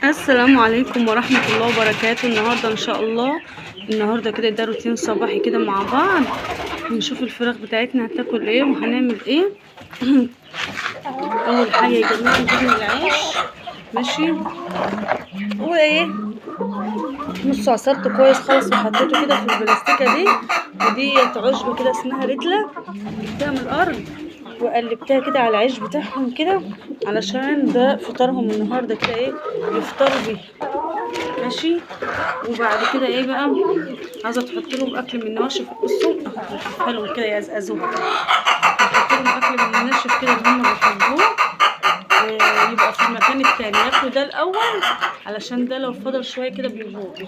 السلام عليكم ورحمة الله وبركاته. النهاردة ان شاء الله كده ده روتين صباحي كده مع بعض. هنشوف الفراخ بتاعتنا هتاكل ايه وهنعمل ايه. اول حاجة يا جماعة نجيب العيش، ماشي، وايه نص عصرته كويس خالص وحطيته كده في البلاستيكة دي، وديت عشبة كده اسمها رتلة، جبتها من الارض وقلبتها كده على العيش بتاعهم كده علشان ده فطارهم النهارده كده ايه يفطروا بيه، ماشي. وبعد كده ايه بقى، عايزه تحط لهم اكل من النواشف. بصوا حلو كده يزقزوه، تحط لهم اكل من الناشف كده اللي هم بيحبوه، يبقى في المكان التاني ياكلوا ده الاول علشان ده لو فضل شويه كده بيبوظ،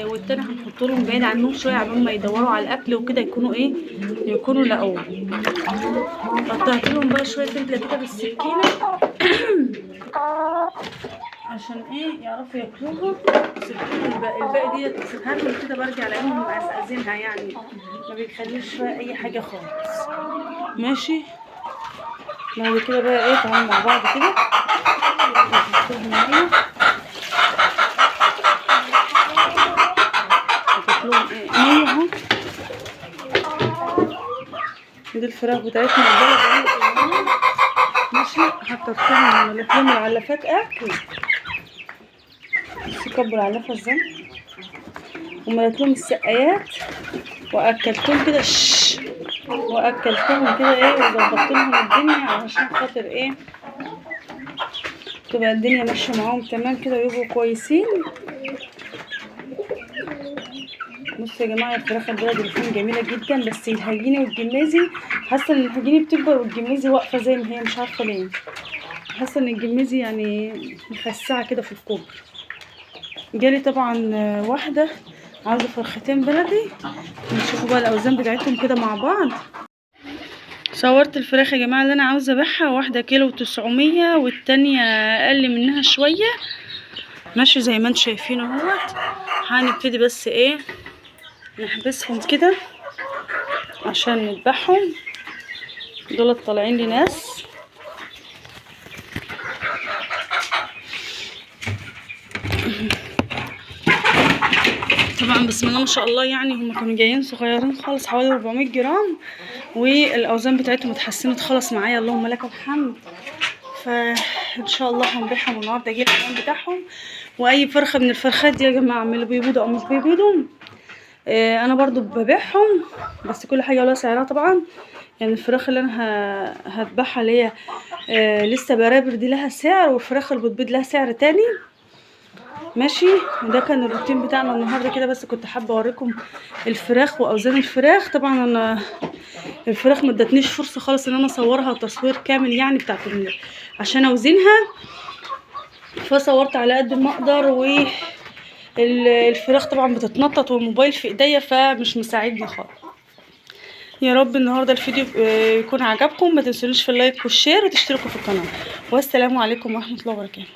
والتاني هنحط لهم بعيد عنهم شويه عشان ما يدوروا على الاكل وكده يكونوا ايه، يكونوا لقوه. قطعت لهم بقى شويه فلفل كده بالسكينه عشان ايه يعرفوا ياكلوها. الباقي ديت بسيبها لهم كده، برجع الاقيهم مقزقزينها يعني ما بيخليش فيها اي حاجه خالص، ماشي. بعد كده بقى ايه تعالوا مع بعض كده نحطهم ميه، نحط لهم ايه ميه اهو. دي الفراخ بتاعتنا البلد اهي، ماشي. حطيتهم مليت لهم العلافات اكل، بس كبوا العلافه ازاي، ومليت لهم السقايات واكلتهم كده واكلتهم كده ايه وظبطت لهم الدنيا علشان خاطر ايه تبقى الدنيا ماشيه معاهم تمام كده ويبقوا كويسين. بصوا يا جماعه الفراخ البلدي بتكون جميله جدا، بس الهجيني والجمازي حاسه ان الهجيني بتكبر والجمازي واقفه زي ما هي، مش عارفه ليه. حاسه ان الجمازي يعني مخسعه كده في الكبر. جالي طبعا واحده عاوزه فرختين بلدي، نشوفوا بقى الاوزان بتاعتهم كده مع بعض. صورت الفراخ يا جماعه اللي انا عاوزه ابيعها، واحده كيلو 900 والتانية اقل منها شويه، ماشي زي ما انتم شايفين اهوت. هنبتدي بس ايه نحبسهم كده عشان نذبحهم، دول طالعين لي ناس. طبعا بسم الله ما شاء الله، يعني هم كانوا جايين صغيرين خالص حوالي 400 جرام، والاوزان بتاعتهم اتحسنت خالص معايا اللهم لك الحمد. فان شاء الله هنبيعهم النهارده، اجيب الاوزان بتاعهم. واي فرخه من الفرخات دي يا جماعه من اللي بيبيضوا او مش بيبيضوا انا برضو ببيعهم، بس كل حاجه لها سعرها طبعا. يعني الفراخ اللي انا هذبحها اللي هي لسه برابر دي لها سعر، والفراخ اللي بتبيض لها سعر تاني، ماشي. وده كان الروتين بتاعنا النهارده كده، بس كنت حابه اوريكم الفراخ واوزان الفراخ. طبعا انا الفراخ ما ادتنيش فرصه خالص ان انا اصورها تصوير كامل يعني بتاعت عشان اوزنها، فصورت على قد ما اقدر. والفراخ طبعا بتتنطط والموبايل في ايديا فمش مساعدني خالص. يا رب النهارده الفيديو يكون عجبكم، ما تنسونيش في اللايك والشير وتشتركوا في القناه، والسلام عليكم ورحمه الله وبركاته.